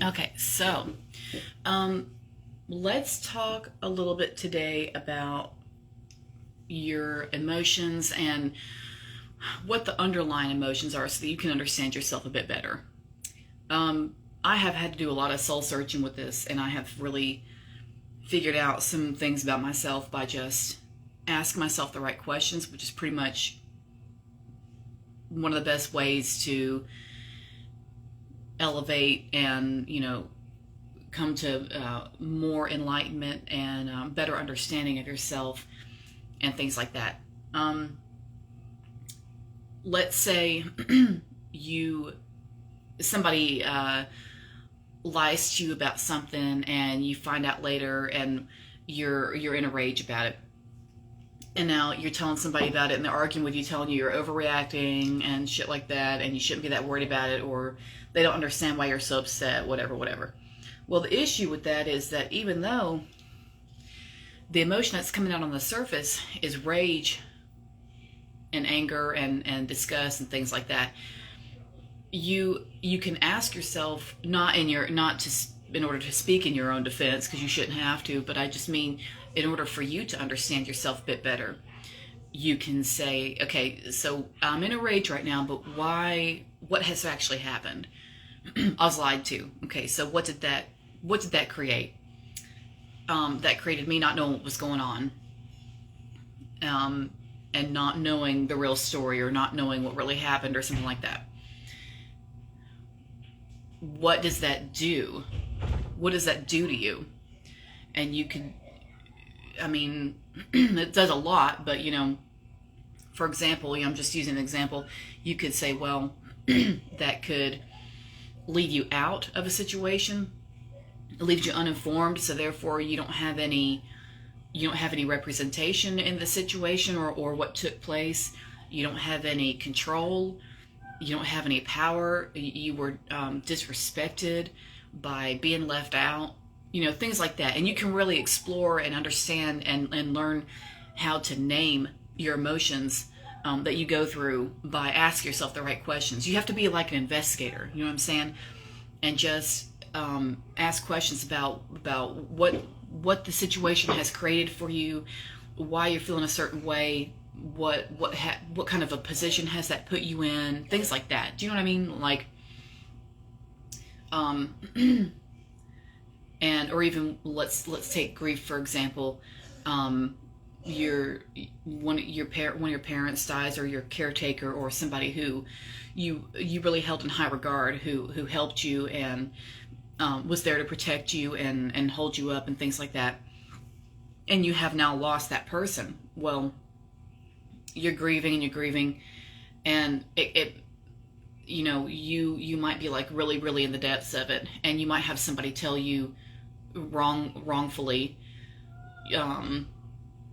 Okay, so um, let's talk a little bit today about your emotions and what the underlying emotions are so that you can understand yourself a bit better. I have had to do a lot of soul searching with this, and I have really figured out some things about myself by just asking myself the right questions, which is pretty much one of the best ways to elevate and, come to more enlightenment and better understanding of yourself and things like that. Um, let's say you somebody lies to you about something, and you find out later, and you're in a rage about it. And now you're telling somebody about it, and they're arguing with you, telling you you're overreacting and shit like that, and you shouldn't be that worried about it, or they don't understand why you're so upset, whatever, whatever. Well, the issue with that is that even though the emotion that's coming out on the surface is rage and anger and disgust and things like that, you can ask yourself, not to in order to speak in your own defense, because you shouldn't have to, but I just mean in order for you to understand yourself a bit better, you can say, okay, so I'm in a rage right now, but why? What has actually happened? I was lied to. Okay, so what did that create? That created me not knowing what was going on, um, and not knowing the real story, or not knowing what really happened, or something like that. What does that do? What does that do to you? And you can, I mean, it does a lot, but for example, I'm just using an example. You could say, well, that could leave you out of a situation. It leaves you uninformed, so therefore you don't have any representation in the situation, or what took place. You don't have any control. You don't have any power. You were disrespected by being left out. Things like that. And you can really explore and understand and learn how to name your emotions that you go through by asking yourself the right questions. You have to be like an investigator, you know what I'm saying? And just ask questions about what the situation has created for you, why you're feeling a certain way, what kind of a position has that put you in, things like that. Do you know what I mean? Like, um, and or even let's take grief for example. Um, your one of your parents dies, or your caretaker, or somebody who you really held in high regard, who helped you and was there to protect you and hold you up and things like that, and you have now lost that person. Well, you're grieving and you're grieving, and you might be like really really in the depths of it, and you might have somebody tell you wrongfully, um,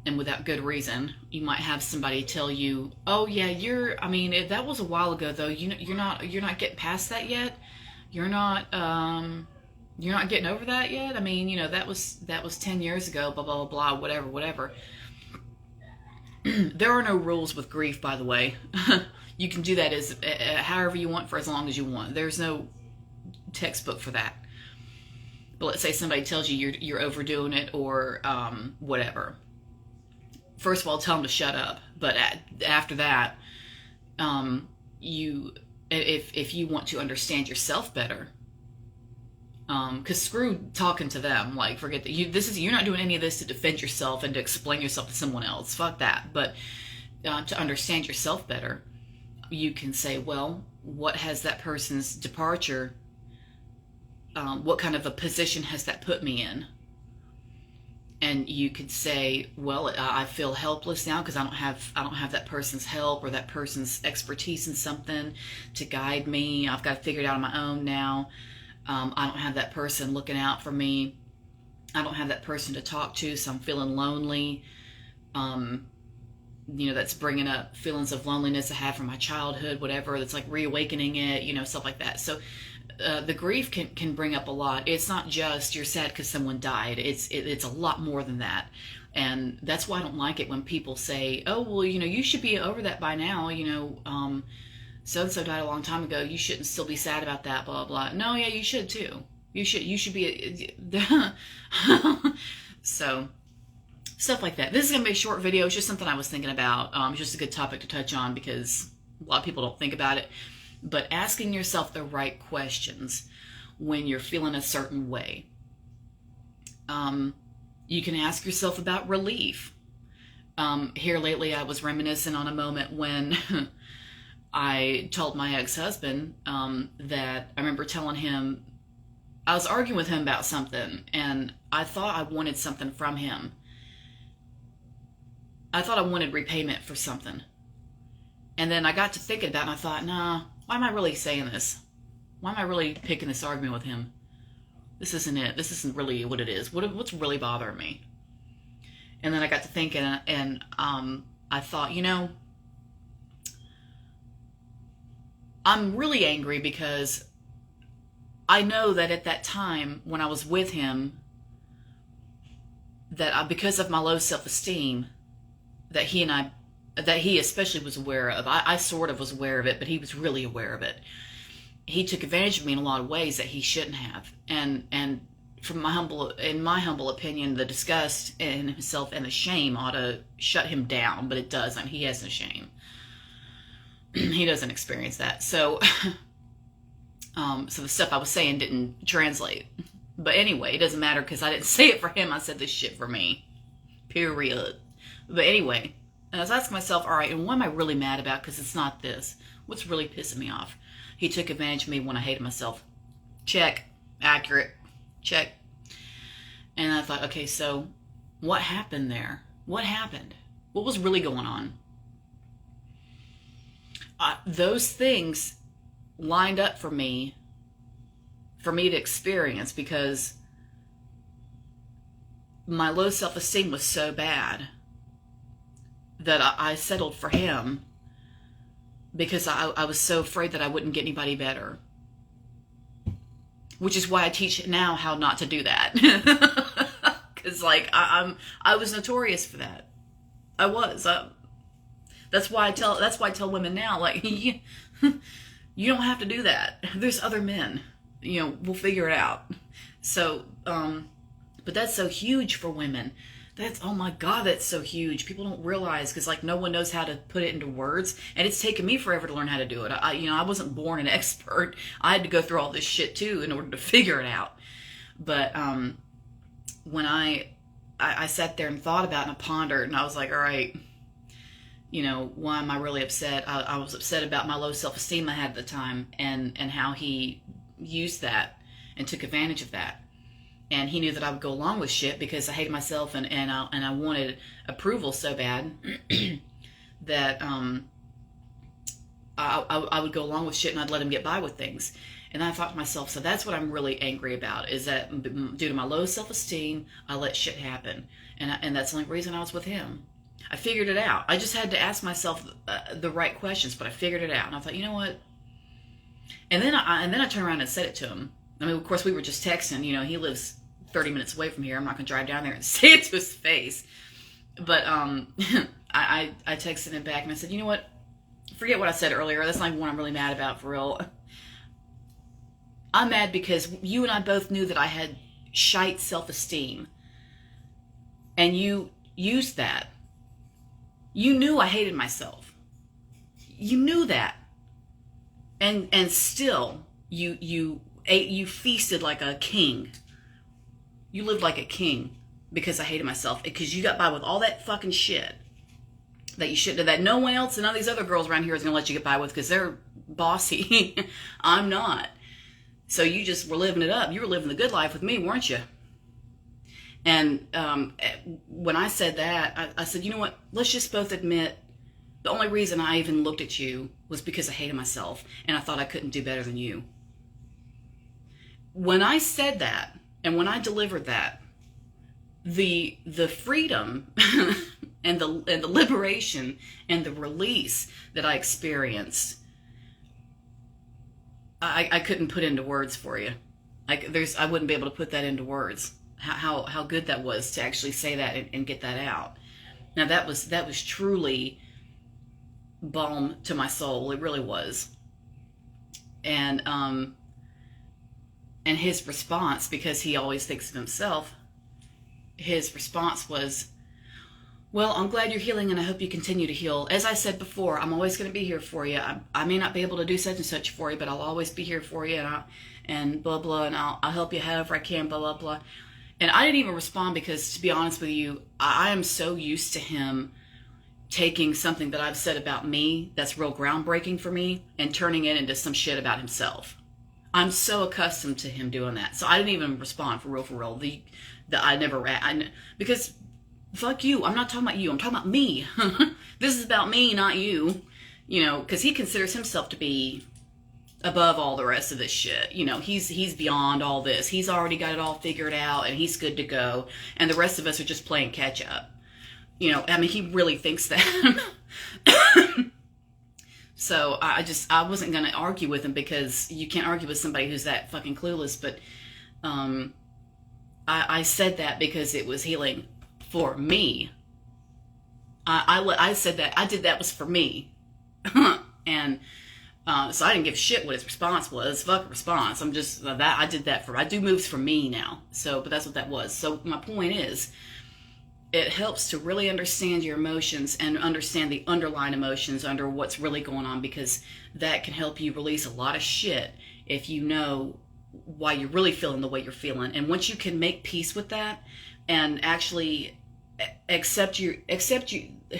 and without good reason. You might have somebody tell you, "Oh yeah, I mean, that was a while ago, though. You're not getting past that yet. You're not you're not getting over that yet. I mean, that was 10 years ago. Blah blah blah blah. Whatever whatever." There are no rules with grief, by the way. You can do that as however you want for as long as you want. There's no textbook for that. But let's say somebody tells you you're overdoing it, or whatever. First of all, tell them to shut up. But after that, you if you want to understand yourself better, because screw talking to them. Like, forget that you're not doing any of this to defend yourself and to explain yourself to someone else. Fuck that. But to understand yourself better, you can say, well, what has that person's departure? What kind of a position has that put me in? And you could say, well, I feel helpless now because I don't have that person's help or that person's expertise in something to guide me. I've got to figure it out on my own now. I don't have that person looking out for me. I don't have that person to talk to, so I'm feeling lonely. Um, that's bringing up feelings of loneliness I had from my childhood, whatever. That's like reawakening it, stuff like that. So the grief can bring up a lot. It's not just you're sad because someone died. It's a lot more than that. And that's why I don't like it when people say, oh, well, you should be over that by now. So and so died a long time ago. You shouldn't still be sad about that, blah, blah. No, yeah, you should too. You should be so stuff like that. This is gonna be a short video. It's just something I was thinking about. It's just a good topic to touch on because a lot of people don't think about it. But asking yourself the right questions when you're feeling a certain way. You can ask yourself about relief. Here lately, I was reminiscing on a moment when I told my ex-husband that I remember telling him, I was arguing with him about something, and I thought I wanted something from him. I thought I wanted repayment for something. And then I got to thinking about it, and I thought, nah, why am I really saying this? Why am I really picking this argument with him? This isn't it. This isn't really what it is. What's really bothering me? And then I got to thinking, and I thought, you know, I'm really angry because I know that at that time when I was with him, that because of my low self-esteem, that he especially was aware of. I sort of was aware of it, but he was really aware of it. He took advantage of me in a lot of ways that he shouldn't have. And in my humble opinion, the disgust in himself and the shame ought to shut him down, but it doesn't. He has no shame. He doesn't experience that. So, so the stuff I was saying didn't translate. But anyway, it doesn't matter because I didn't say it for him. I said this shit for me. Period. But anyway, and I was asking myself, all right, and what am I really mad about? Because it's not this. What's really pissing me off? He took advantage of me when I hated myself. Check. Accurate. Check. And I thought, okay, so what happened there? What happened? What was really going on? Those things lined up for me to experience because my low self-esteem was so bad that I settled for him because I was so afraid that I wouldn't get anybody better. Which is why I teach now how not to do that. Because like I was notorious for that. I was. That's why I tell women now, like, you don't have to do that. There's other men. You know, we'll figure it out. So, but that's so huge for women. Oh my God, that's so huge. People don't realize because like no one knows how to put it into words, and it's taken me forever to learn how to do it. I wasn't born an expert. I had to go through all this shit too in order to figure it out. But when I sat there and thought about it and I pondered, and I was like, all right, you know, why am I really upset? I was upset about my low self-esteem I had at the time, and how he used that and took advantage of that. And he knew that I would go along with shit because I hated myself and I wanted approval so bad that I would go along with shit and I'd let him get by with things. And I thought to myself, so that's what I'm really angry about, is that due to my low self-esteem, I let shit happen. And that's the only reason I was with him. I figured it out. I just had to ask myself the right questions, but I figured it out. And I thought, you know what? And then I turned around and said it to him. I mean, of course, we were just texting. You know, he lives 30 minutes away from here. I'm not going to drive down there and say it to his face. But I texted him back and I said, you know what? Forget what I said earlier. That's not even what I'm really mad about, for real. I'm mad because you and I both knew that I had shite self-esteem. And you used that. You knew I hated myself. You knew that. And still, you feasted like a king. You lived like a king because I hated myself. Because you got by with all that fucking shit that you shouldn't have, that no one else and none of these other girls around here is going to let you get by with because they're bossy. I'm not. So you just were living it up. You were living the good life with me, weren't you? And when I said that, I said, you know what? Let's just both admit the only reason I even looked at you was because I hated myself and I thought I couldn't do better than you. When I said that and when I delivered that, the freedom and the liberation and the release that I experienced, I couldn't put into words for you. I wouldn't be able to put that into words. How good that was to actually say that and get that out. Now that was truly balm to my soul. It really was. And And his response, because he always thinks of himself, his response was, well, I'm glad you're healing and I hope you continue to heal. As I said before, I'm always going to be here for you. I may not be able to do such and such for you, but I'll always be here for you, and blah, blah, and I'll help you however I can, blah, blah, blah. And I didn't even respond because, to be honest with you, I am so used to him taking something that I've said about me that's real groundbreaking for me and turning it into some shit about himself. I'm so accustomed to him doing that. So I didn't even respond for real. Because fuck you. I'm not talking about you. I'm talking about me. This is about me, not you. You know, because he considers himself to be above all the rest of this shit. You know, he's beyond all this. He's already got it all figured out and he's good to go. And the rest of us are just playing catch up. You know, I mean, he really thinks that. So I wasn't going to argue with him because you can't argue with somebody who's that fucking clueless. But I said that because it was healing for me. I said that. I did that was for me. And so I didn't give a shit what his response was. Fuck a response. I'm just, I did that I do moves for me now. So, but that's what that was. So my point is, it helps to really understand your emotions and understand the underlying emotions under what's really going on, because that can help you release a lot of shit if you know why you're really feeling the way you're feeling. And once you can make peace with that and actually accept you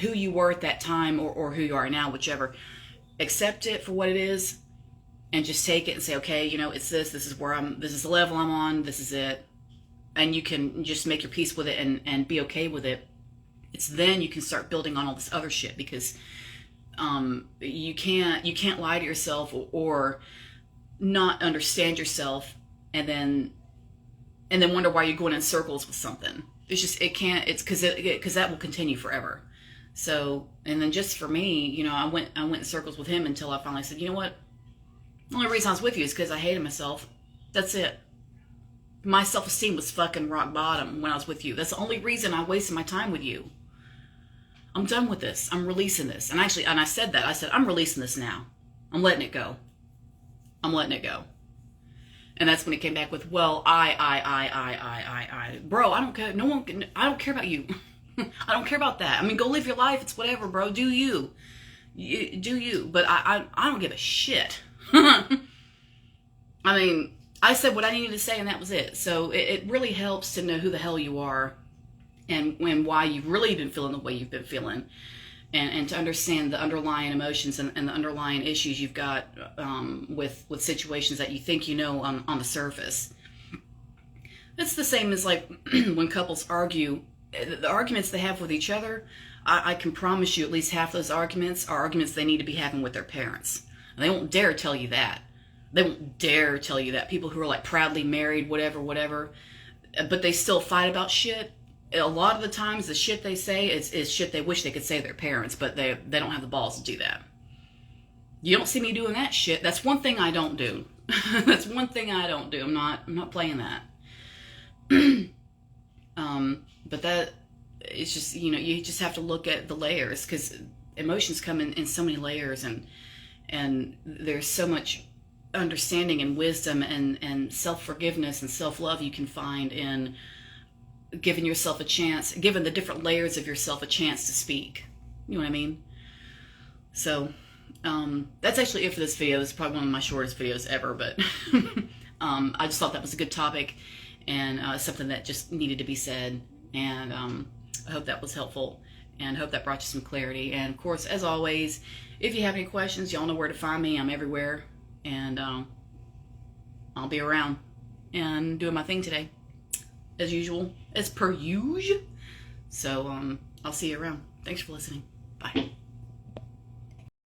who you were at that time, or who you are now, whichever, accept it for what it is and just take it and say, okay, you know, it's this is the level I'm on, this is it. And you can just make your peace with it and be okay with it. It's then you can start building on all this other shit, because you can't lie to yourself or not understand yourself and then wonder why you're going in circles with something. It's just, it's because that will continue forever. So, and then just for me, you know, I went in circles with him until I finally said, you know what? The only reason I was with you is because I hated myself. That's it. My self-esteem was fucking rock bottom when I was with you. That's the only reason I wasted my time with you. I'm done with this. I'm releasing this. And I said that. I said, I'm releasing this now. I'm letting it go. I'm letting it go. And that's when he came back with, well, I. Bro, I don't care. I don't care about you. I don't care about that. I mean, go live your life. It's whatever, bro. Do you. Do you. But I don't give a shit. I mean, I said what I needed to say, and that was it. So it really helps to know who the hell you are and why you've really been feeling the way you've been feeling, and to understand the underlying emotions and the underlying issues you've got with situations that you think you know on the surface. It's the same as like when couples argue, the arguments they have with each other, I can promise you at least half those arguments are arguments they need to be having with their parents. And they won't dare tell you that. They won't dare tell you that. People who are like proudly married, whatever, but they still fight about shit. A lot of the times the shit they say is shit they wish they could say to their parents, but they don't have the balls to do that. You don't see me doing that shit. That's one thing I don't do. That's one thing I don't do. I'm not playing that. But that, it's just, you know, you just have to look at the layers, because emotions come in so many layers, and there's so much understanding and wisdom and self-forgiveness and self-love you can find in giving yourself a chance, giving the different layers of yourself a chance to speak. You know what I mean? So that's actually it for this video. This is probably one of my shortest videos ever, but I just thought that was a good topic and something that just needed to be said. And I hope that was helpful, and hope that brought you some clarity. And of course, as always, if you have any questions, y'all know where to find me. I'm everywhere, and I'll be around and doing my thing today, as usual, as per usual. So I'll see you around. Thanks for listening. Bye.